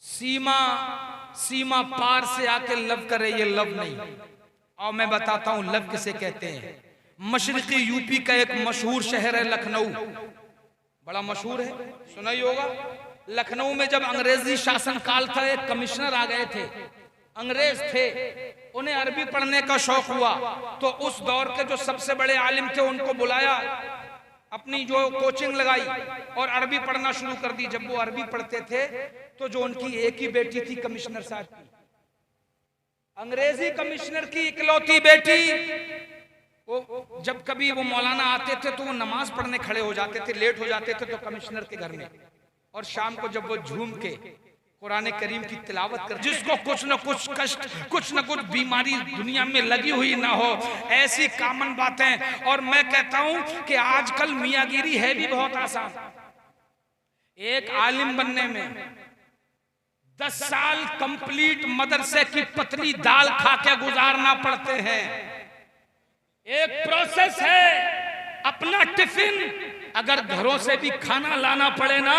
सीमा सीमा पार से आके लव करे, ये लव नहीं। और मैं बताता हूं लव किसे कहते हैं। मशरकी यूपी का एक मशहूर शहर है लखनऊ, बड़ा मशहूर है, सुना ही होगा। लखनऊ में जब अंग्रेजी शासन काल था, एक कमिश्नर आ गए थे, अंग्रेज थे, उन्हें अरबी पढ़ने का शौक हुआ, तो उस दौर के जो सबसे बड़े आलिम थे उनको बुलाया, अपनी जो कोचिंग लगाई और अरबी पढ़ना शुरू कर दी। जब वो अरबी पढ़ते थे तो जो उनकी एक ही बेटी थी कमिश्नर साहब की, अंग्रेजी कमिश्नर की इकलौती बेटी, वो जब कभी वो मौलाना आते थे तो वो नमाज पढ़ने खड़े हो जाते थे, लेट हो जाते थे तो कमिश्नर के घर में, और शाम को जब वो झूम के कुरान करीम की तिलावत कर, जिसको कुछ न कुछ कष्ट, कुछ न कुछ बीमारी दुनिया में लगी हुई ना हो, ऐसी कॉमन बातें। और मैं कहता हूं कि आजकल मियागिरी है भी बहुत आसान। एक आलिम बनने में 10 साल कंप्लीट मदरसे की पतली दाल खा के गुजारना पड़ते हैं। एक प्रोसेस है। अपना टिफिन अगर घरों से भी खाना लाना पड़े ना,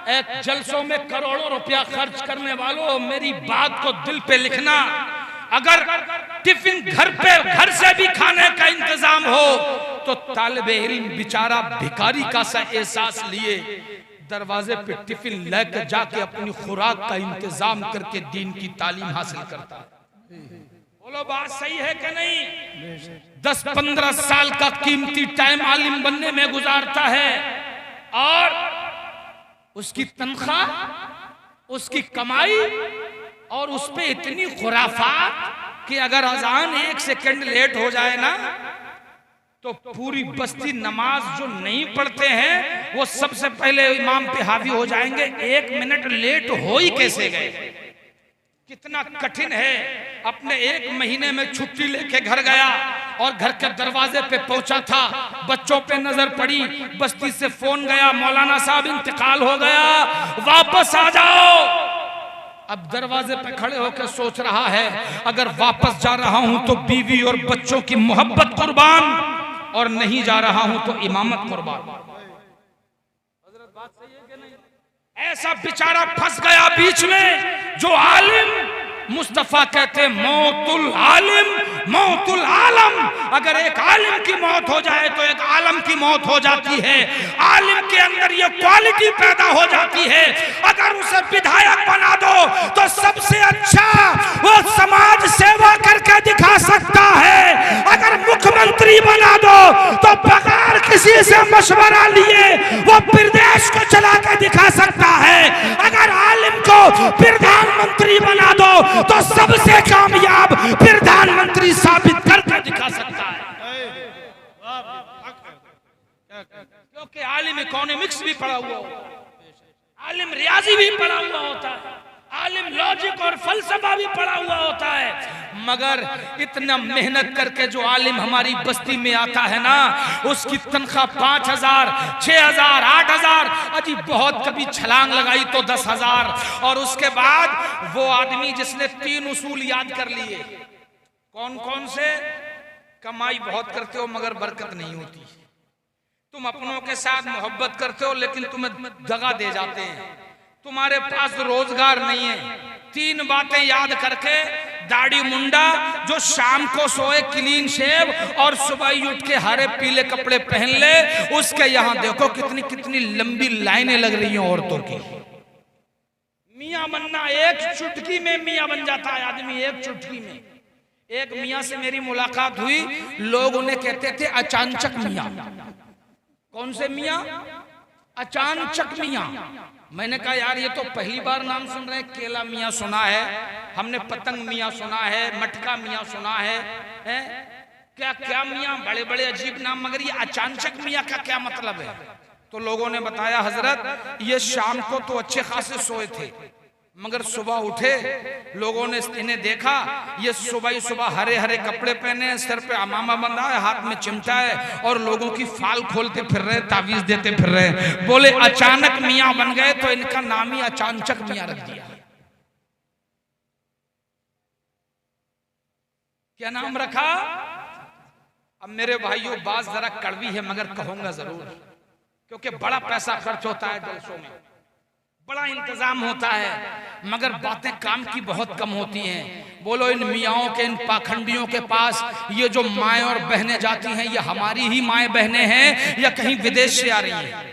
एक जलसों में करोड़ों रुपया खर्च करने वालों, मेरी बात को दिल पे लिखना, अगर टिफिन घर से भी खाने का इंतजाम हो तो तालिबे इल्म बेचारा भिखारी का सा एहसास लिए दरवाजे पे टिफिन लेकर जाके अपनी खुराक का इंतजाम करके दीन की तालीम हासिल करता है। बोलो बात सही है कि नहीं? 10-15 साल का कीमती टाइम आलिम बनने में गुजारता है, और उसकी तनख्वाह, उसकी कमाई, और उस पे इतनी खुराफात कि अगर अजान 1 सेकंड लेट हो जाए ना तो पूरी बस्ती नमाज जो नहीं पढ़ते हैं वो सबसे पहले इमाम पे हावी हो जाएंगे, 1 मिनट लेट हो ही कैसे गए। कितना कठिन है। अपने 1 महीने में छुट्टी लेके घर गया और घर के दरवाजे पे पहुंचा था, बच्चों पे नजर पड़ी, बस्ती से फोन गया, मौलाना साहब इंतकाल हो गया, वापस आ जाओ। अब दरवाजे पे खड़े होकर सोच रहा है, अगर वापस जा रहा हूं तो बीवी और बच्चों की मोहब्बत कुर्बान, और नहीं जा रहा हूं तो इमामत कुर्बान। हजरत बात सही है कि नहीं? ऐसा बेचारा फंस गया बीच में। जो आलिम, मुस्तफा कहते मौतुल आलिम मौतुल आलम, अगर एक आलिम की मौत हो जाए तो एक आलम की मौत हो जाती है। आलिम के अंदर ये क्वालिटी पैदा हो जाती है, अगर उसे विधायक बना दो तो सबसे अच्छा वो समाज सेवा करके दिखा सकता है। अगर मुख्यमंत्री बना दो तो बगैर किसी से मशवरा लिए वो प्रदेश को चला के दिखा सकता है। अगर आलिम को प्रधानमंत्री बना दो तो सबसे कामयाब प्रधानमंत्री साबित करके दिखा सकता है। क्योंकि आलिम इकोनॉमिक्स भी पढ़ा हुआ होता है, आलिम रियाजी भी पढ़ा हुआ होता है, आलिम लॉजिक और फलसफा भी पढ़ा हुआ होता है। मगर इतना मेहनत करके जो आलिम हमारी बस्ती में आता है ना, उसकी तनख्वाह 5,000, 6,000, 8,000, अजी बहुत कभी छलांग लगाई तो 10,000। और उसके बाद वो आदमी जिसने 3 उसूल याद कर लिए, कौन कौन से? कमाई बहुत करते हो मगर बरकत नहीं होती, तुम अपनों के साथ मोहब्बत करते हो लेकिन तुम्हें दगा दे जाते हैं, तुम्हारे पास रोजगार नहीं है। 3 बातें याद करके दाढ़ी मुंडा जो शाम को सोए क्लीन शेव और सुबह उठ के हरे पीले कपड़े पहन ले, उसके यहाँ देखो कितनी कितनी लंबी लाइनें लग रही हैं औरतों की। मियाँ बनना, एक चुटकी में मियाँ बन जाता है आदमी, एक चुटकी में। एक मियाँ से मेरी मुलाकात हुई, लोग उन्हें कहते थे अचानचक मियाँ। कौन से मियाँ? अचानचक मियाँ। मैंने कहा यार ये तो पहली बार नाम सुन रहे हैं। केला मियाँ सुना है हमने, पतंग मियाँ सुना है, मटका मियाँ सुना है, क्या क्या मियाँ, बड़े बड़े अजीब नाम, मगर ये अचानचक मियाँ का क्या मतलब है? तो लोगों ने बताया हजरत ये शाम को तो अच्छे खासे सोए थे, मगर सुबह उठे, लोगों ने इन्हें देखा, ये सुबह ही सुबह हरे हरे कपड़े पहने हैं, सर पे अमामा बंधा है, हाथ में चिमटा है, और लोगों की फाल खोलते फिर रहे, तावीज देते फिर रहे। बोले अचानक मियाँ बन गए तो इनका नाम ही अचानचक मियाँ रख दिया। क्या नाम रखा? अब मेरे भाइयों बात जरा कड़वी है मगर कहूंगा जरूर, क्योंकि बड़ा पैसा खर्च होता है जलसों में, बड़ा इंतजाम होता है। मगर बातें काम की बहुत कम होती हैं। बोलो इन मियाओं के, इन पाखंडियों के पास ये जो माएँ और बहनें जाती हैं, ये हमारी ही माएँ बहनें हैं या कहीं विदेश से आ रही हैं?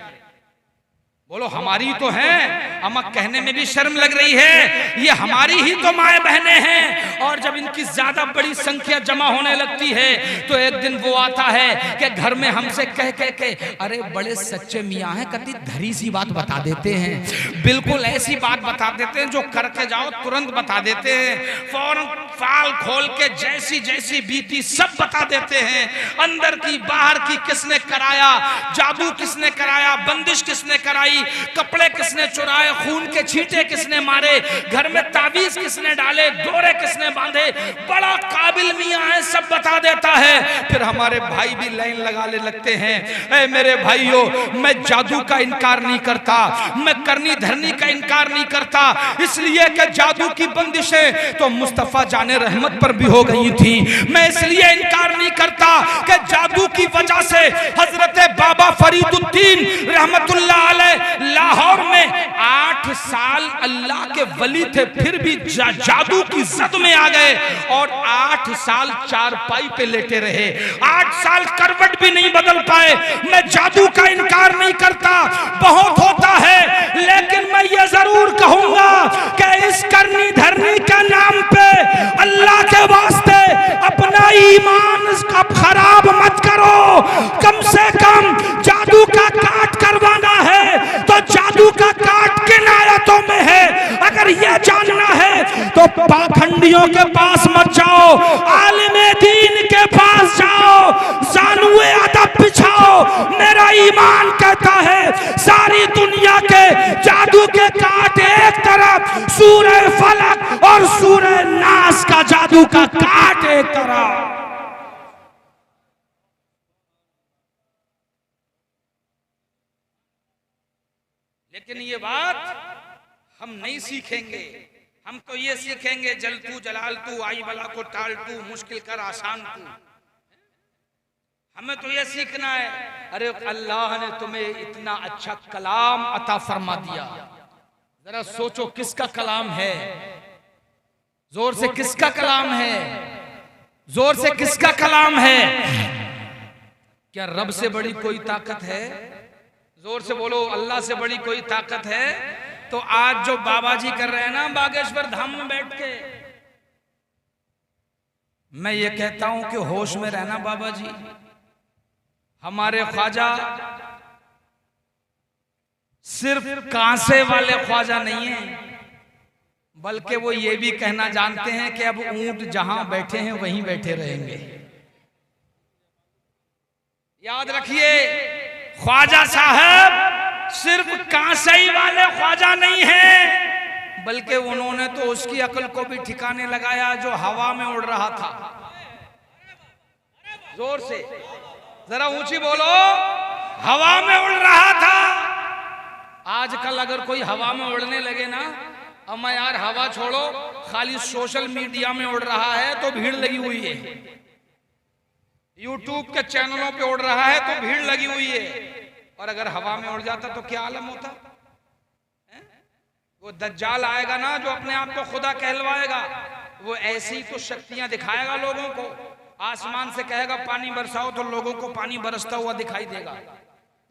बोलो हमारी तो हैं, अम्मा कहने में भी शर्म लग रही है, ये हमारी ही तो माएँ बहनें हैं। और जब इनकी ज्यादा बड़ी संख्या जमा होने लगती है तो एक दिन वो आता है कि घर में हमसे कह के अरे बड़े सच्चे मियाँ हैं, कति धरी सी बात बता देते हैं, बिल्कुल ऐसी बात बता देते हैं जो करके जाओ तुरंत बता देते हैं, फौरन फाल खोल के जैसी जैसी बीती सब बता देते हैं, अंदर की बाहर की, किसने कराया, जादू किसने कराया, बंदिश किसने कराई, कपड़े किसने चुराए, खून के छींटे किसने मारे, घर में ताबीज किसने डाले, डोरे किसने बांधे, बड़ा काबिल मियां है, सब बता देता है। फिर हमारे भाई भी लाइन लगाने लगते हैं, ऐ मेरे भाइयों, मैं जादू का इनकार नहीं करता, मैं करनी धरनी का इनकार नहीं करता, इसलिए कि जादू की बंदिशें तो मुस्तफा जाने रहमत पर भी हो गई थी। मैं इसलिए इनकार नहीं करता कि जादू की वजह से हजरत बाबा फरीदुद्दीन रहमतुल्लाह अलैह लाहौर में 8 साल अल्लाह के वली थे, फिर भी जादू की जद में आ गए और 8 साल चारपाई पे लेटे रहे, 8 साल करवट भी नहीं बदल पाए। मैं जादू का इनकार नहीं करता, बहुत होता है, लेकिन मैं ये जरूर कहूंगा कि इस करनी धरनी के नाम पे अल्लाह के वास्ते अपना ईमान अब खराब मत करो। कम से कम जादू का काट करवाना है तो जादू का काट किन आयतों में है, अगर यह जानना है तो पाखंडियों के पास मत जाओ, आलिमे दीन के पास जाओ, जानुए अदब बिछाओ। मेरा ईमान कहता है सारी दुनिया के जादू के काट एक तरफ, सूरह फलक और सूरह नास का जादू का काट एक तरफ। लेकिन ये बात हम नहीं सीखेंगे, हम तो ये सीखेंगे जल तू जलाल तू, आई बला को टाल तू, मुश्किल कर आसान तू। हमें तो ये सीखना है। अरे अल्लाह ने तुम्हें इतना अच्छा कलाम अता फरमा दिया, जरा सोचो किसका कलाम है, जोर से किसका कलाम है, जोर से किसका कलाम है? क्या रब से बड़ी कोई ताकत है? जोर से बोलो, अल्लाह से बड़ी कोई ताकत है? तो आज जो बाबा जी कर रहे हैं ना बागेश्वर धाम में बैठ के, मैं ये कहता हूं कि होश में रहना बाबा जी। हमारे ख्वाजा सिर्फ कांसे वाले ख्वाजा नहीं है, बल्कि वो ये भी कहना जानते हैं कि अब ऊंट जहां बैठे हैं वहीं बैठे रहेंगे। याद रखिए, ख्वाजा साहब सिर्फ कांसई वाले ख्वाजा नहीं है, बल्कि उन्होंने तो उसकी अकल को भी ठिकाने लगाया जो हवा में उड़ रहा था। जोर से जरा ऊंची बोलो, हवा में उड़ रहा था। आजकल अगर कोई हवा में उड़ने लगे ना, अम्मा यार हवा छोड़ो, खाली सोशल मीडिया में उड़ रहा है तो भीड़ लगी हुई है, यूट्यूब के चैनलों पे उड़ रहा है तो भीड़ लगी हुई है। और अगर हवा में उड़ जाता तो क्या आलम होता? वो दज्जाल आएगा ना जो अपने आप को खुदा कहलवाएगा, वो ऐसी तो शक्तियां दिखाएगा लोगों को, आसमान से कहेगा पानी बरसाओ तो लोगों को पानी बरसता हुआ दिखाई देगा,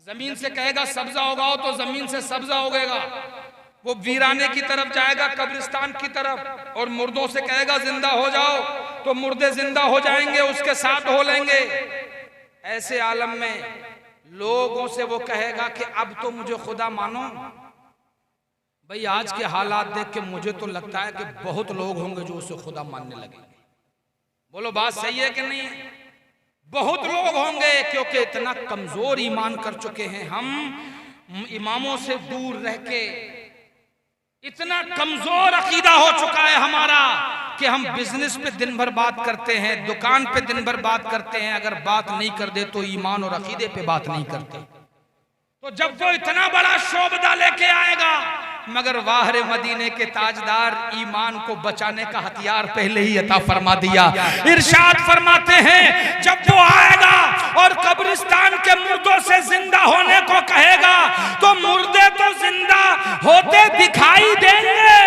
जमीन से कहेगा सब्जा उगाओ तो जमीन से सब्जा उगेगा, वो वीराने की तरफ जाएगा, कब्रिस्तान की तरफ, और मुर्दों से कहेगा जिंदा हो जाओ तो मुर्दे जिंदा हो जाएंगे, उसके साथ हो लेंगे। ऐसे आलम में लोगों से वो कहेगा कि अब तो मुझे खुदा मानो। भाई आज के हालात देख के मुझे तो लगता है कि बहुत लोग होंगे जो उसे खुदा मानने लगेंगे। बोलो बात सही है कि नहीं? बहुत लोग होंगे, क्योंकि इतना कमजोर ईमान कर चुके हैं हम, इमामों से दूर रह के इतना कमजोर अकीदा हो चुका है हमारा कि हम बिजनेस पे दिन भर बात करते हैं, दुकान पे दिन भर बात करते हैं, अगर बात नहीं कर दे तो ईमान और अकीदे पे बात नहीं करते। तो जब वो इतना बड़ा शोबदा लेके आएगा, मगर वाहरे मदीने के ताजदार ईमान को बचाने का हथियार पहले ही अता फरमा दिया। इरशाद फरमाते हैं जब वो आएगा और कब्रिस्तान के मुर्दों से जिंदा होने को कहेगा तो मुर्दे तो जिंदा होते दिखाई देंगे,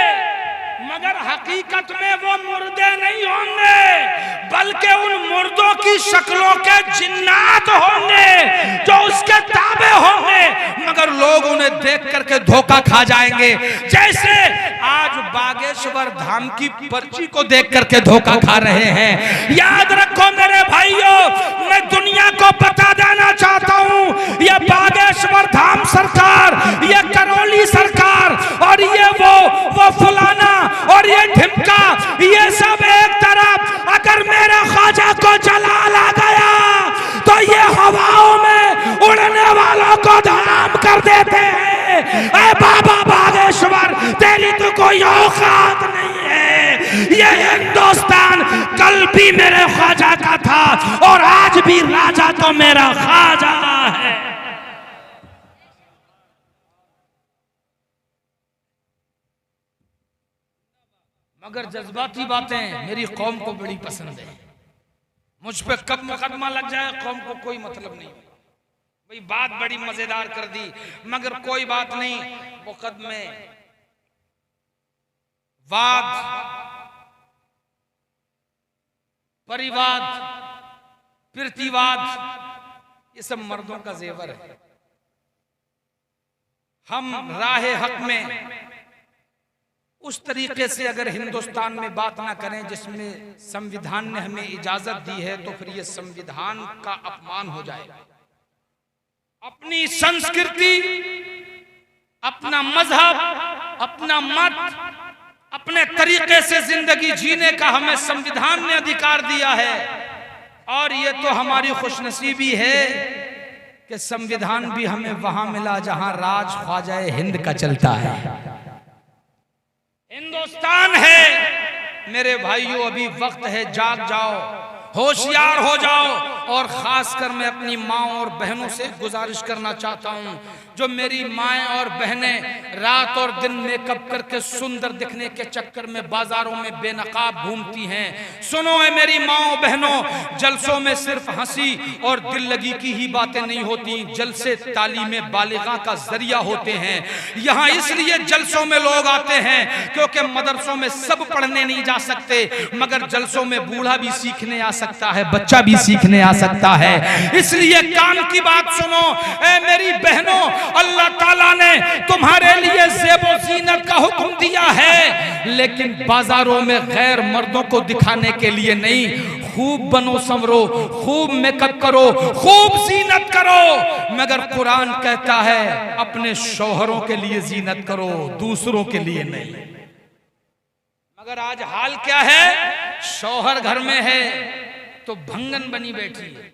की शक्लों के जिन्नात होंगे जो उसके ताबे होंगे, मगर लोग उन्हें देख करके धोखा खा जाएंगे, जैसे आज बागेश्वर धाम की पर्ची को देख करके धोखा खा रहे हैं। याद रखो मेरे भाइयों, मैं दुनिया को बता देना चाहता हूं, ये बागेश्वर धाम सरकार, ये करौली सरकार और ये वो फलाना और ये ढिमका, ये सब एक तरफ। अगर मेरे ख्वाजा को जलाल आ गया तो ये हवाओं में उड़ने वालों को धराम कर देते हैं। ऐ बाबा बागेश्वर, तेरी तो कोई औकात नहीं है। ये हिंदुस्तान कल भी मेरे ख्वाजा का था और आज भी राजा तो मेरा ख्वाजा है। मगर जज्बाती बातें मेरी कौम को बड़ी पसंद है। मुझ पे कब मुकदमा लग जाए कौम को कोई मतलब नहीं। भाई बात बड़ी मजेदार कर दी, मगर कोई बात नहीं। मुकदमे, वाद, परिवाद, प्रतिवाद, ये सब मर्दों का जेवर है। हम राहे हक में उस तरीके से अगर हिंदुस्तान में बात ना करें जिसमें संविधान ने हमें इजाजत दी है, तो फिर ये संविधान का अपमान हो जाएगा। अपनी संस्कृति, अपना मजहब, अपना मत, अपने तरीके से जिंदगी जीने का हमें संविधान ने अधिकार दिया है। और ये तो हमारी खुशनसीबी है कि संविधान भी हमें वहां मिला जहां राज ख्वाजाए हिंद का चलता है। हिंदुस्तान है मेरे भाइयों, अभी वक्त है, जाग जाओ, होशियार हो जाओ। और खासकर मैं अपनी माँ और बहनों से गुजारिश करना चाहता हूँ, जो मेरी माएँ और बहनें रात और दिन मेकअप करके सुंदर दिखने के चक्कर में बाजारों में बेनकाब घूमती हैं। सुनो है मेरी माँ बहनों, जलसों में सिर्फ हंसी और दिल लगी की ही बातें नहीं होती, जलसे तालीम बालिगा का जरिया होते हैं। यहाँ इसलिए जलसों में लोग आते हैं क्योंकि मदरसों में सब पढ़ने नहीं जा सकते, मगर जलसों में बूढ़ा भी सीखने आ सकता है, बच्चा भी सीखने आ सकता है। इसलिए काम की बात सुनो ऐ मेरी बहनों, अल्लाह ताला ने तुम्हारे लिए ज़ेबो ज़ीनत का हुक्म दिया है, लेकिन बाजारों में गैर मर्दों को दिखाने के लिए नहीं। खूब बनो संवरो, खूब मेकअप करो, खूब ज़ीनत करो, मगर कुरान कहता है अपने शौहरों के लिए ज़ीनत करो, दूसरों के लिए नहीं। मगर आज हाल क्या है, शौहर घर में है तो भंगन बनी बैठी है,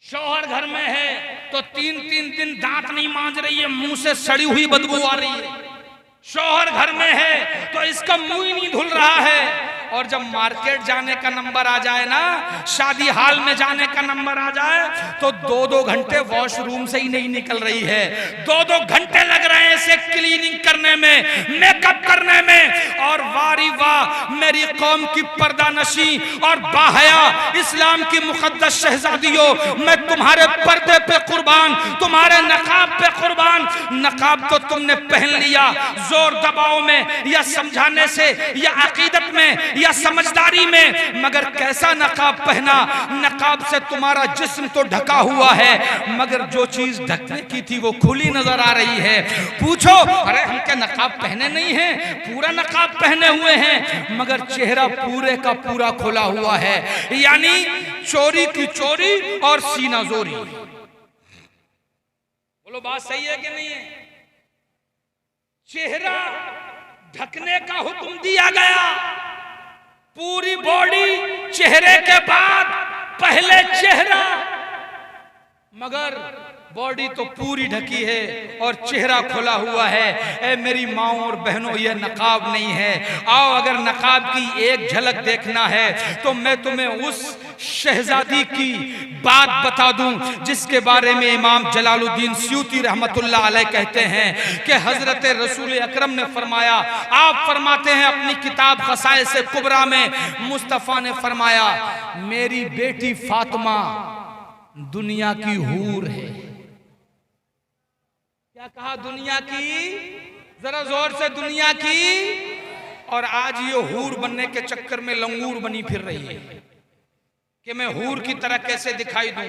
शौहर घर में है तो 3-3 दिन दांत नहीं मांज रही है, मुंह से सड़ी हुई बदबू आ रही है। शौहर घर में है तो इसका मुंह ही नहीं धुल रहा है। और जब मार्केट जाने का नंबर आ जाए ना, शादी हाल में जाने का नंबर आ जाए, तो 2-2 घंटे वॉशरूम से ही नहीं निकल रही है। 2-2 घंटे लग रहे हैं इसे क्लीनिंग करने में, मेकअप करने में। और वारी वाह मेरी कौम की पर्दानशी और बाहया इस्लाम की मुकद्दस शहजादियों, मैं तुम्हारे पर्दे पे कुर्बान, तुम्हारे नकाब पे कुर्बान। नकाब तो तुमने पहन लिया जोर दबाव में, या समझाने से, या अकीदत में, या समझदारी में, मगर कैसा नकाब पहना। नकाब से तुम्हारा जिस्म तो ढका हुआ है, मगर जो चीज ढकने की थी वो खुली नजर आ रही है। पूछो, अरे हम क्या नकाब पहने नहीं हैं? पूरा नकाब पहने हुए हैं, मगर चेहरा पूरे का पूरा खुला हुआ है, यानी चोरी की चोरी और सीना जोरी। बोलो बात सही है कि नहीं है? चेहरा ढकने का हुक्म दिया गया, पूरी बॉडी चेहरे के बाद पहले चेहरा, मगर बॉडी तो पूरी ढकी है और चेहरा खुला हुआ है। ए मेरी माओ और बहनों, ये नकाब नहीं है। आओ, अगर नकाब की एक झलक देखना है तो मैं तुम्हें उस शहजादी की बात बता दूं जिसके बारे में इमाम जलालुद्दीन स्यूती रहमतुल्लाह अलैह कहते हैं कि हजरत रसूल अकरम ने फरमाया, आप फरमाते हैं अपनी किताब खसाइस कुबरा में, मुस्तफ़ा ने फरमाया मेरी बेटी फातिमा दुनिया की हूर है। क्या कहा? दुनिया की, जरा जोर से, दुनिया की। और आज ये हूर बनने के चक्कर में लंगूर बनी फिर रही है। कि मैं हूर की तरह कैसे दिखाई दूं।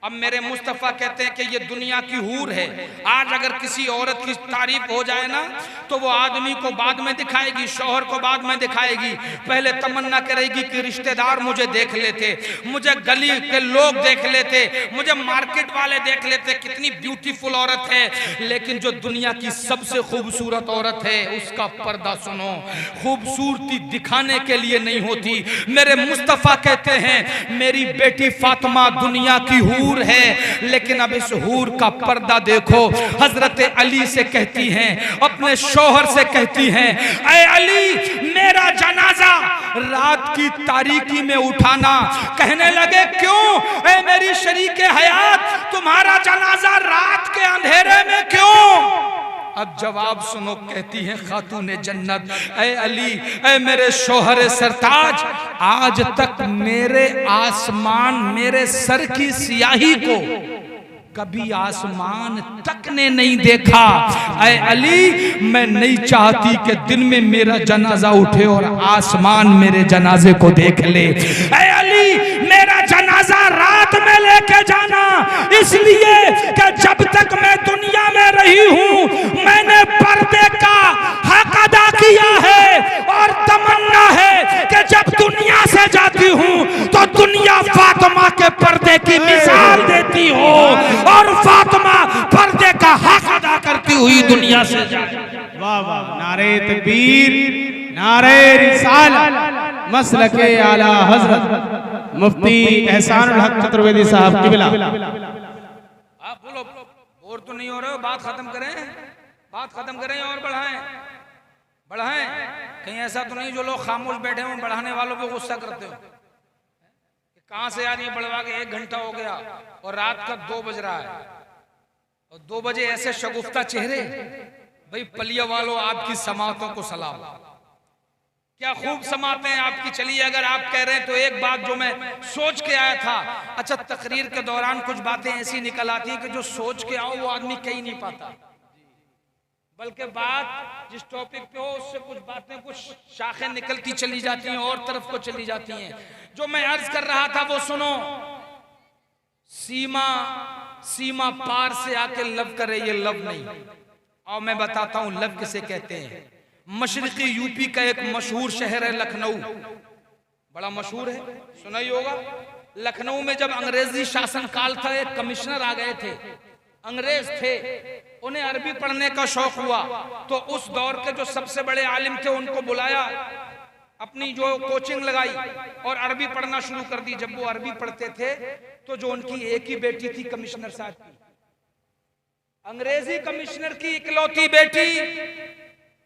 अब मेरे मुस्तफा कहते हैं कि ये दुनिया की हूर है। आज अगर किसी औरत की तारीफ हो जाए ना तो वो आदमी को बाद में दिखाएगी, शौहर को बाद में दिखाएगी। पहले तमन्ना करेगी कि रिश्तेदार मुझे देख लेते, मुझे गली के लोग देख लेते, मुझे मार्केट वाले देख लेते, कितनी ब्यूटीफुल औरत है। लेकिन जो दुनिया की सबसे खूबसूरत औरत है उसका पर्दा सुनो, खूबसूरती दिखाने के लिए नहीं होती। मेरे मुस्तफा कहते हैं मेरी बेटी फातिमा दुनिया की हूर है, लेकिन अब इस हूर का पर्दा देखो। हजरत अली से कहती हैं, अपने शौहर से कहती हैं, ऐ अली मेरा जनाजा रात की तारीकी में उठाना। कहने लगे क्यों? ऐ मेरी शरीके हयात तुम्हारा जनाजा रात के अंधेरे में क्यों? अब जवाब सुनो, कहती हैं खातूने जन्नत, ऐ अली ऐ मेरे शौहर सरताज, आज तक मेरे आसमान मेरे सर की सियाही को कभी आसमान तक ने नहीं देखा। ऐ अली मैं नहीं चाहती कि दिन में मेरा जनाजा उठे और आसमान मेरे जनाजे को देख ले। ऐ अली मेरा जनाजा रात में लेके जाना, इसलिए कि जब तक मैं दुनिया में रही हूँ मैंने पर्दे का हक अदा किया है, और तमन्ना है कि जब दुनिया से जाती हूँ तो दुनिया फातिमा के पर्दे की मिसाल देती हो और फातिमा पर्दे का हक अदा करती हुई दुनिया से जाती। वाह वाह, नारे तकबीर, नारे रिसालत, मसलके आला हजरत मुफ्ती एहसानुल हक चतुर्वेदी साहब किबला। आप बोलो, और तो नहीं हो रहे हो, बात खत्म करें, बात खत्म करें और बढ़ाएं, बढ़ाएं। कहीं ऐसा तो नहीं जो लोग खामोश बैठे हों बढ़ाने वालों पे गुस्सा करते हो। कहां से यार ये बढ़वा के 1 घंटा हो गया और रात का 2 बज रहा है, और 2 बजे ऐसे शगुफ्ता चेहरे। भाई पलिया वालों आपकी समातों को सलाम, क्या खूब समाते हैं आपकी। चलिए अगर आप कह रहे हैं तो एक बात जो मैं सोच के आया था, अच्छा तकरीर के दौरान कुछ बातें ऐसी निकल आती हैं कि जो सोच के आओ वो आदमी कह ही नहीं पाता, बल्कि बात जिस टॉपिक पे हो उससे कुछ बातें कुछ शाखें निकलती चली जाती हैं और तरफ को चली जाती हैं। जो मैं अर्ज कर रहा था वो सुनो, सीमा पार से आके लव करे ये लव नहीं। और मैं बताता हूं लव किसे कहते हैं। मशरकी यूपी का एक मशहूर शहर है लखनऊ, बड़ा मशहूर है, सुना ही होगा। लखनऊ में जब अंग्रेजी शासन काल था एक कमिश्नर आ गए थे, अंग्रेज थे, उन्हें अरबी पढ़ने का शौक हुआ तो उस दौर के जो सबसे बड़े आलिम थे उनको बुलाया, अपनी जो कोचिंग लगाई और अरबी पढ़ना शुरू कर दी। जब वो अरबी पढ़ते थे तो जो उनकी एक ही बेटी थी कमिश्नर साहब की, अंग्रेजी कमिश्नर की इकलौती बेटी,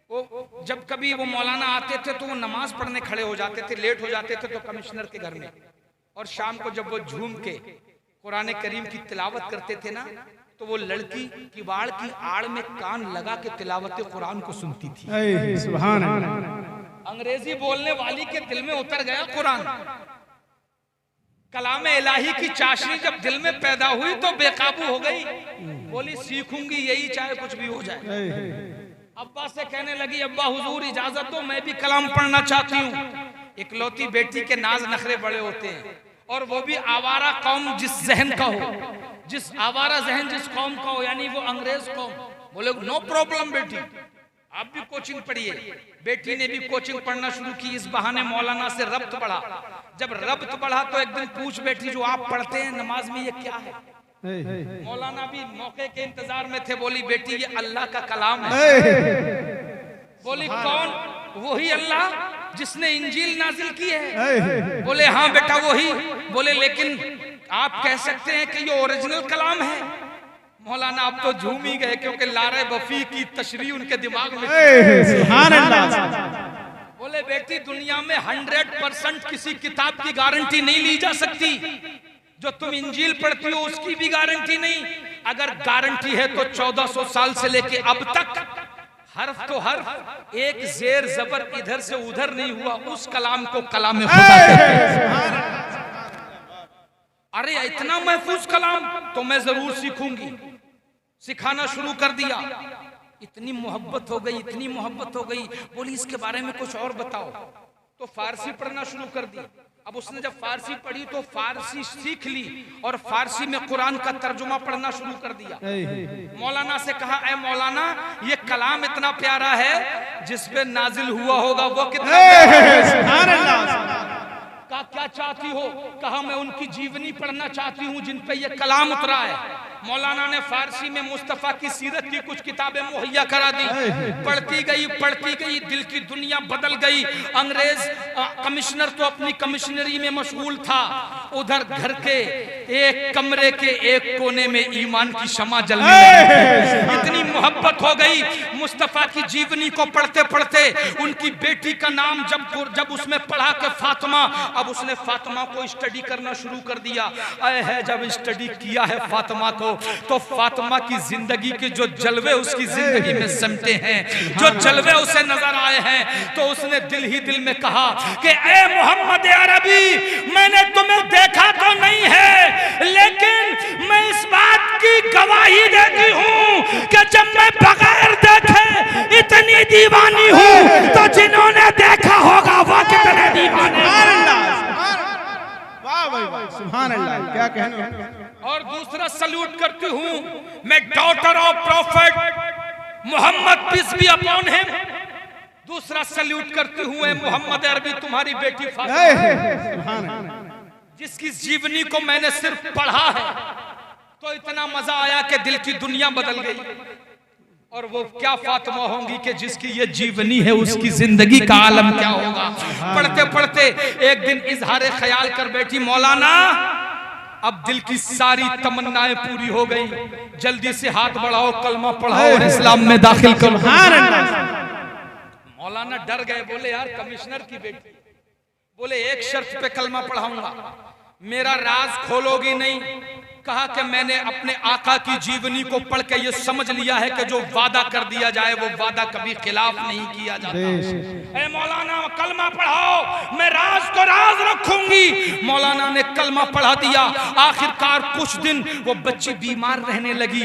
वो जब कभी वो मौलाना आते थे तो वो नमाज पढ़ने खड़े हो जाते थे, लेट हो जाते थे तो कमिश्नर के घर में, और शाम को जब वो झूम के कुरान करीम की तिलावत करते थे ना तो वो लड़की किवाड़ की आड़ में कान लगा के तिलावत कुरान को सुनती थी। सुभान अल्लाह। अंग्रेजी बोलने वाली के दिल में उतर गया कुरान, कलाम इलाही की चाशनी जब दिल में पैदा हुई तो बेकाबू हो गई, बोली सीखूंगी यही चाहे कुछ भी हो जाए। अब्बा से कहने लगी अब्बा हुजूर इजाजत दो मैं भी कलाम पढ़ना चाहती हूँ। इकलौती बेटी के नाज नखरे बड़े होते हैं, और वो भी आवारा कौम जिस जहन का हो, जिस आवारा जहन जिस कौम का हो, यानी वो अंग्रेज कौम। बोले नो प्रॉब्लम बेटी आप भी कोचिंग पढ़िए। बेटी ने भी कोचिंग पढ़ना शुरू की, इस बहाने मौलाना से रब्त बढ़ा। जब रब्त बढ़ा तो एक दिन पूछ बैठी जो आप पढ़ते हैं नमाज में ये क्या है। मौलाना भी मौके के इंतजार में थे, बोली बेटी ये अल्लाह का कलाम है। बोली कौन? वही अल्लाह जिसने इंजील नाजिल की है। बोले हाँ बेटा वही। बोले लेकिन आप कह सकते हैं कि ये ओरिजिनल कलाम है। मौलाना आप तो झूम ही गए क्योंकि लारे बफी की तशरीह उनके दिमाग में। सुभान अल्लाह। बोले बेटी दुनिया में 100% किसी किताब की गारंटी नहीं ली जा सकती, जो तुम इंजील पढ़ती हो उसकी भी गारंटी नहीं। अगर गारंटी है तो 1400 साल से लेके अब तक हर्फ तो हर्फ, एक जेर जबर इधर से उधर नहीं हुआ, उस कलाम को कलाम खुदा कहते हैं। अरे इतना महफूज कलाम तो मैं जरूर सीखूंगी। सिखाना शुरू कर दिया, इतनी मोहब्बत हो गई, इतनी मोहब्बत हो गई। बोली इसके बारे में कुछ और बताओ, तो फारसी पढ़ना शुरू कर दी। अब उसने जब फारसी पढ़ी तो फारसी सीख ली और फारसी में कुरान का तर्जुमा पढ़ना शुरू कर दिया। मौलाना से कहा, ऐ मौलाना ये कलाम इतना प्यारा है जिस पे नाजिल हुआ होगा वो कितना सुभान अल्लाह। का क्या चाहती हो? कहा मैं उनकी जीवनी पढ़ना चाहती हूँ जिन पे ये कलाम उतरा है। मौलाना ने फारसी में मुस्तफा की सीरत की कुछ किताबें मुहैया करा दी। पढ़ती गई दिल की दुनिया बदल गई। अंग्रेज कमिश्नर तो अपनी कमिश्नरी में मशगूल था, उधर घर के एक कमरे के एक कोने में ईमान की शमा जलने लगी। इतनी मोहब्बत हो गई मुस्तफा की जीवनी को पढ़ते पढ़ते। उनकी बेटी का नाम जब उसमें पढ़ा के फातिमा, अब उसने फातिमा को स्टडी करना शुरू कर दिया। है जब स्टडी किया है फातिमा को तो फातिमा की जिंदगी के जो जलवे उसकी जिंदगी में समटे हैं, जो जलवे उसे नजर आए हैं, तो उसने दिल ही दिल में कहा कि ए मोहम्मद अरबी, मैंने तुम्हें देखा तो नहीं है लेकिन मैं इस बात की गवाही देती हूँ कि जब मैं बगैर देखे इतनी दीवानी हूँ तो जिन्होंने देखा होगा वो कितने दीवाने। सुभान अल्लाह, क्या कहना। और दूसरा सल्यूट करती हूँ मैं daughter of prophet Mohammed peace be upon him. दूसरा सल्यूट करती हूँ मोहम्मद अरबी, तुम्हारी बेटी फातिमा, जिसकी जीवनी को मैंने सिर्फ पढ़ा है तो इतना मजा आया कि दिल की दुनिया बदल गई। और वो क्या फातिमा होंगी कि जिसकी ये जीवनी है उसकी जिंदगी का आलम क्या होगा। पढ़ते पढ़ते एक दिन इजहार ख्याल कर बैठी, मौलाना अब दिल की सारी तमन्नाएं पूरी हो गई, जल्दी से हाथ बढ़ाओ, कलमा पढ़ाओ और इस्लाम में दाखिल करो। मौलाना डर गए, बोले यार कमिश्नर की बेटी, बोले एक शर्त पे कलमा पढ़ाऊंगा, मेरा राज खोलोगी नहीं। कहा कि मैंने अपने आका की जीवनी को पढ़ के ये समझ लिया है कि जो वादा कर दिया जाए वो वादा कभी खिलाफ नहीं किया जाता। मौलाना कलमा पढ़ाओ, मैं राज को राज रखूंगी। मौलाना ने कलमा पढ़ा दिया। आखिरकार कुछ दिन वो बच्ची बीमार रहने लगी,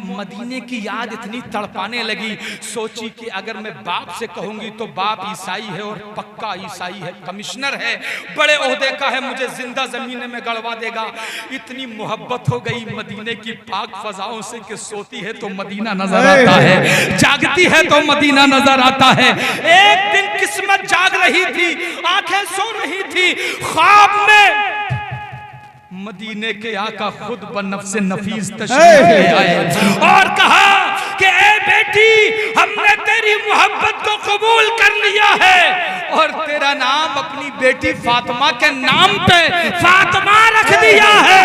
मदीने की याद इतनी तड़पाने लगी। सोची कि अगर मैं बाप से कहूंगी तो बाप ईसाई है और पक्का ईसाई है, कमिश्नर है, बड़े ओहदे का है, मुझे जिंदा जमीन में गड़वा देगा। इतनी मोहब्बत हो गई मदीने की पाक फजाओं से कि सोती है तो मदीना नजर आता है, जागती है तो मदीना नजर आता है। एक दिन किस्मत जाग रही थी, आंखें सो रही थी, ख्वाब में मदीने के आका खुद बनफ्से नफीस तशरीफ ले आए और कहा कि ए बेटी, हमने तेरी मोहब्बत को कबूल कर लिया है और तेरा नाम अपनी बेटी फातिमा के नाम पे फातिमा रख दिया है।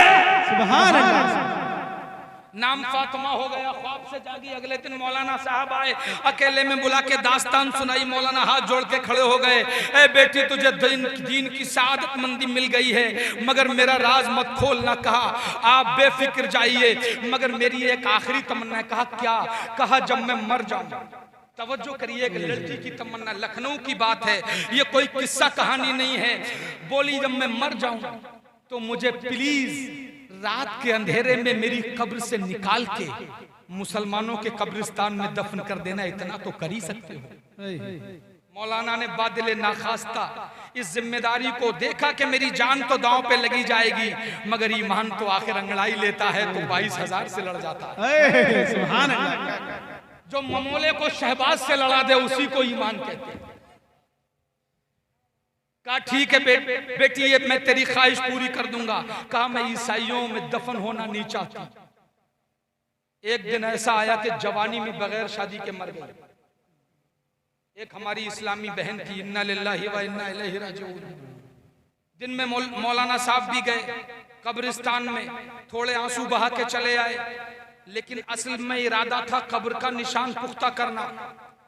सुभान अल्लाह। नाम फातिमा हो गया। ख्वाब से जागी, अगले दिन मौलाना साहब आए, अकेले में बुला के दास्तान सुनाई। मौलाना हाथ जोड़ के खड़े हो गए, ए बेटी तुझे दीन की सादत मंदी मिल गई है, मगर मेरा राज मत खोलना। कहा आप बेफिक्र जाइए, मगर मेरी एक आखिरी तमन्ना है। कहा क्या? कहा जब मैं मर जाऊं, तवज्जो करिए, एक लड़की की तमन्ना, लखनऊ की बात है, ये कोई किस्सा कहानी नहीं है। बोली जब मैं मर जाऊं तो मुझे प्लीज रात के अंधेरे में मेरी कब्र से निकाल के मुसलमानों के कब्रिस्तान में दफन कर देना, इतना तो कर ही सकते हो। मौलाना ने बादिल नाखास्ता इस जिम्मेदारी को देखा कि मेरी जान तो दांव पे लगी जाएगी, मगर ईमान तो आखिर अंगड़ाई लेता है तो 22,000 से लड़ जाता है। सुभान अल्लाह। जो ममोले को शहबाज से लड़ा दे उसी को ईमान कहते हैं। कहा ठीक है बेटी, ये मैं तेरी ख्वाहिश पूरी कर दूंगा। कहा मैं ईसाइयों में दफन होना नहीं चाहती। एक दिन ऐसा आया कि जवानी में बगैर शादी के मर गई। एक हमारी इस्लामी बहन थी, इन्ना लिल्लाहि व इन्ना इलैहि राजिऊन। दिन में मौलाना साहब भी गए कब्रिस्तान में, थोड़े आंसू बहा के चले आए, लेकिन असल में इरादा था कब्र का निशान पुख्ता करना।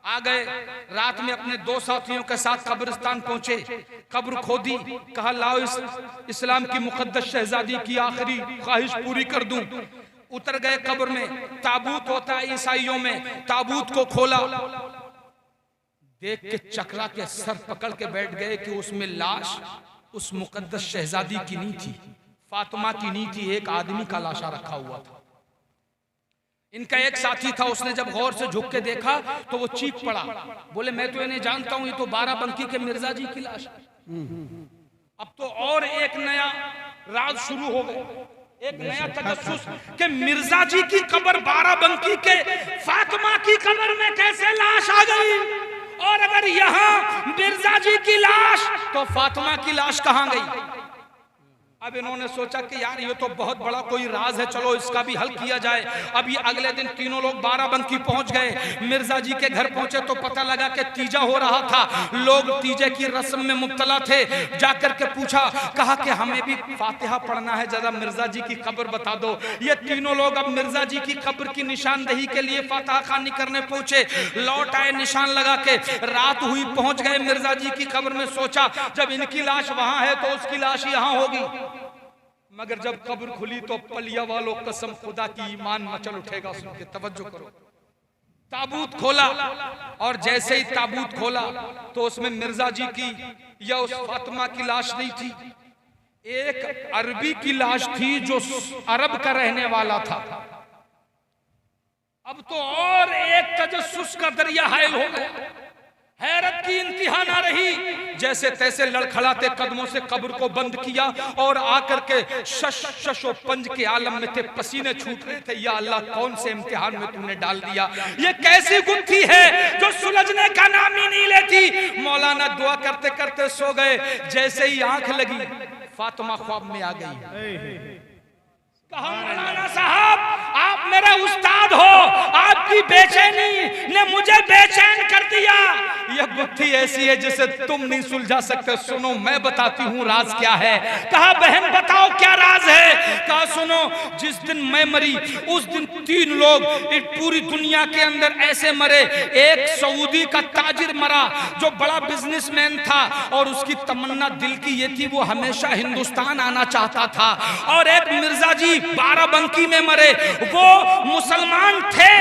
आ गए, रात में अपने 2 साथियों के साथ कब्रिस्तान पहुंचे, कब्र खोदी, कहा लाओ इस्लाम की मुकद्दस शहजादी की आखिरी ख्वाहिश पूरी कर दूं। उतर गए कब्र में, ताबूत होता है ईसाइयों में, ताबूत को खोला, देख के चकरा के सर पकड़ के बैठ गए कि उसमें लाश उस मुकद्दस शहजादी की नहीं थी, फातिमा की नहीं थी, एक आदमी का लाशा रखा हुआ था। इनका एक साथी था, उसने जब गौर से झुक के देखा तो वो चीख पड़ा, बोले मैं तो इन्हें जानता हूं, ये तो बाराबंकी के मिर्जा जी की लाश। अब तो और एक नया राज शुरू हो गया, एक नया तजस्सुस कि मिर्जा जी की कब्र बाराबंकी के फातिमा की कब्र में कैसे लाश आ गई, और अगर यहाँ मिर्जा जी की लाश तो फातिमा की लाश कहाँ गई। अब इन्होंने सोचा कि यार ये तो बहुत बड़ा कोई राज है, चलो इसका भी हल किया जाए। अब ये अगले दिन तीनों लोग बाराबंकी पहुंच गए। मिर्जा जी के घर पहुंचे तो पता लगा कि तीजा हो रहा था, लोग तीजे की रस्म में मुब्तला थे। जाकर के पूछा, कहा कि हमें भी फातिहा पढ़ना है, जरा मिर्जा जी की कब्र बता दो। ये तीनों लोग अब मिर्जा जी की कब्र की निशानदही के लिए फातिहा खानी करने पहुंचे। लौट आए निशान लगा के, रात हुई पहुंच गए मिर्जा जी की कब्र में। सोचा जब इनकी लाश वहां है तो उसकी लाश यहां होगी, मगर जब कब्र खुली तो पलिया वालों कसम खुदा की ईमान मचल उठेगा। सुन के तवज्जो करो। ताबूत खोला और जैसे ही ताबूत खोला तो उसमें मिर्जा जी की या उस फातिमा की लाश नहीं थी, एक अरबी की लाश थी जो अरब का रहने वाला था। अब तो और एक तजस्सुस का दरिया हायल हो गया। हैरत की इंतहा ना रही, जैसे तैसे लड़खड़ाते कदमों से कब्र को बंद किया और आकर के शशो पंज के आलम में थे, पसीने छूट रहे थे। या अल्लाह, कौन से इम्तिहान में तूने डाल दिया, ये कैसी गुत्थी है जो सुलझने का नाम ही नहीं लेती। मौलाना दुआ करते करते सो गए। जैसे ही आंख लगी फातिमा ख्वाब में आ गई। कहा, मौलाना साहब आप मेरे उस्ताद हो, आपकी बेचैनी ने मुझे बेचैन कर दिया। यह गुत्थी ऐसी है जिसे तुम नहीं सुलझा सकते। सुनो मैं बताती हूँ राज क्या है। कहा, बहन बताओ क्या राज है। कहा, सुनो, जिस दिन मैं मरी उस दिन 3 लोग पूरी दुनिया के अंदर ऐसे मरे। एक सऊदी का ताजिर मरा जो बड़ा बिजनेसमैन था और उसकी तमन्ना दिल की ये थी, वो हमेशा हिंदुस्तान आना चाहता था। और एक मिर्जा जी बाराबंकी में मरे, वो मुसलमान थे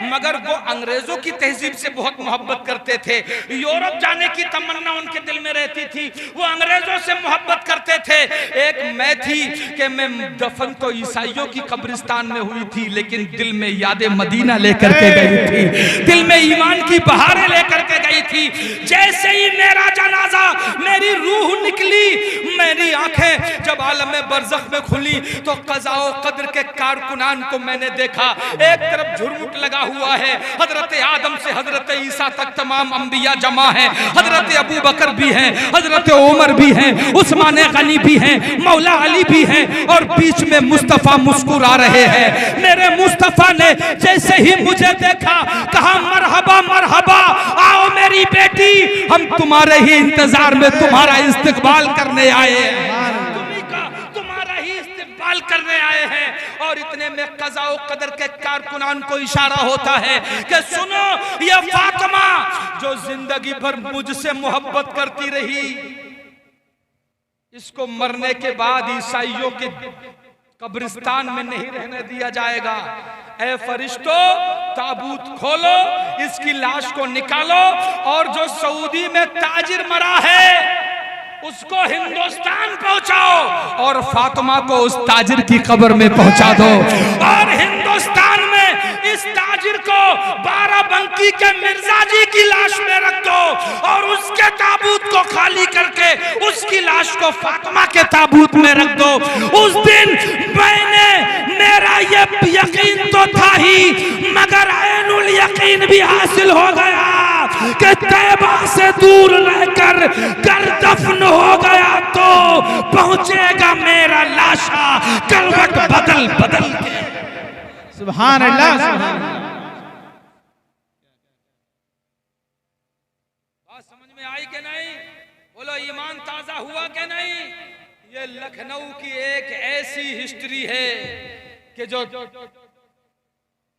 मगर वो अंग्रेजों की तहजीब से बहुत मोहब्बत करते थे। यूरोप जाने की तमन्ना उनके दिल में रहती थी, वो अंग्रेजों से मोहब्बत करते थे। एक मैं थी कि मैं दफन तो ईसाइयों की कब्रिस्तान में हुई थी, लेकिन दिल में यादें मदीना लेकर के गई थी, दिल में ईमान की बहारें लेकर के गई थी। जैसे ही मेरा जनाजा, मेरी रूह निकली, मेरी आंखें जब आलम बरज़ख में खुली तो क़ज़ा व क़द्र के कारकुनान को मैंने देखा। एक तरफ झुरमुट लगा हुआ है, हजरत आदम से हजरत ईसा तक तमाम अंबिया जमा है। हजरत अबू बकर भी हैं, हजरत उमर भी हैं, उस्मान गनी भी हैं, मौला अली भी हैं, और बीच में मुस्तफा मुस्कुरा रहे हैं। मेरे मुस्तफा ने जैसे ही मुझे देखा कहा, मरहबा मरहबा, आओ मेरी बेटी, हम तुम्हारे ही इंतजार में तुम्हारा इस्तकबाल करने आए हैं, तुम्हारा ही इस्तकबाल करने आए हैं। और इतने में क़ज़ा व क़दर के कारकुनान को इशारा होता है कि सुनो, ये फातिमा जो जिंदगी भर मुझसे मोहब्बत करती रही, इसको मरने के बाद ईसाइयों के कब्रिस्तान में नहीं रहने दिया जाएगा। ऐ फरिश्तो, ताबूत खोलो, इसकी लाश को निकालो और जो सऊदी में ताजिर मरा है उसको हिंदुस्तान पहुंचाओ और फातिमा को उस ताजिर की कब्र में पहुंचा दो। और हिंदुस्तान में इस ताजिर को बाराबंकी के मिर्जा जी की लाश में रख दो और उसके ताबूत को खाली करके उसकी लाश को फातिमा के ताबूत में रख दो। उस दिन मेरा ये यकीन तो था ही, मगर ऐनुल यकीन भी हासिल हो गया कि तैबा से दूर रहकर कर दफन हो गया तो पहुंचेगा मेरा लाशा करवट बदल बदल के। सुभान अल्लाह, बात समझ में आई कि नहीं? बोलो, ईमान ताजा हुआ कि नहीं? ये लखनऊ की एक ऐसी हिस्ट्री है कि जो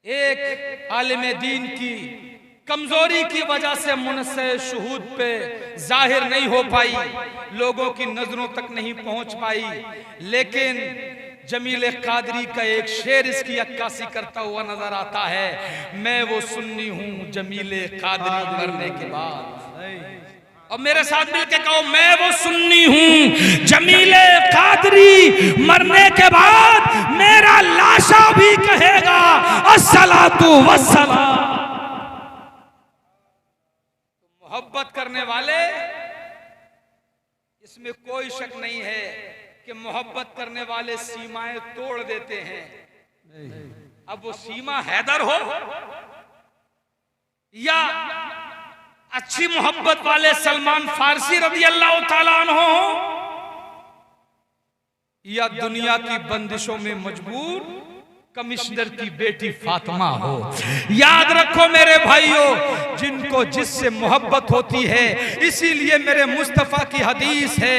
एक आलिम दीन की कमजोरी की वजह से मुनस्से शुहूद पे जाहिर नहीं हो पाई, लोगों की नजरों तक नहीं पहुंच पाई। लेकिन जमील कादरी का एक शेर इसकी अक्कासी करता हुआ नजर आता है, मैं वो सुन्नी हूं जमील कादरी मरने के बाद। और मेरे साथ मिलके कहो, मैं वो सुन्नी हूं जमील कादरी मरने के बाद मेरा लाशा भी कहेगा अस्सलातु वस्सलाम। मोहब्बत करने वाले इसमें कोई शक नहीं है कि मोहब्बत करने वाले सीमाएं तोड़ देते हैं। अब वो सीमा हैदर हो या अच्छी मोहब्बत वाले सलमान फारसी रज़ी अल्लाह ताला अन्हु हो, या दुनिया की बंदिशों में मजबूर कमिश्नर की बेटी फातिमा हो। याद रखो मेरे भाइयों, जिनको जिससे मोहब्बत होती है, इसीलिए मेरे मुस्तफा की हदीस है,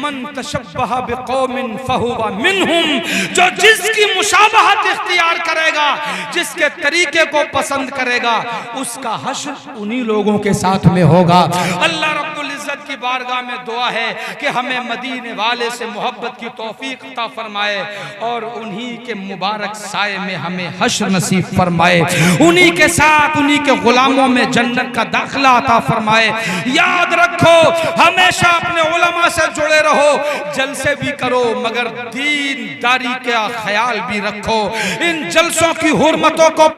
मन तशब्बह बिकौमिन फहुवा मिनहुम, जो जिसकी मुशाबहत इख्तियार करेगा, जिसके तरीके को पसंद करेगा, उसका हश्र उन्हीं लोगों के साथ में होगा। अल्लाह रब्बुल इज्जत की बारगाह में दुआ है कि हमें मदीने वाले से मोहब्बत की तौफीक अता फरमाए और उन्हीं के मुबारक साए में हमें हश्र नसीब फरमाए, उन्हीं के साथ उन्हीं के गुलामों में जन्नत का दाखिला अता फरमाए। याद रखो, हमेशा अपने उलमा से जुड़े रहो, जलसे भी करो मगर दीनदारी का ख्याल भी रखो। इन जलसों की हुर्मतों को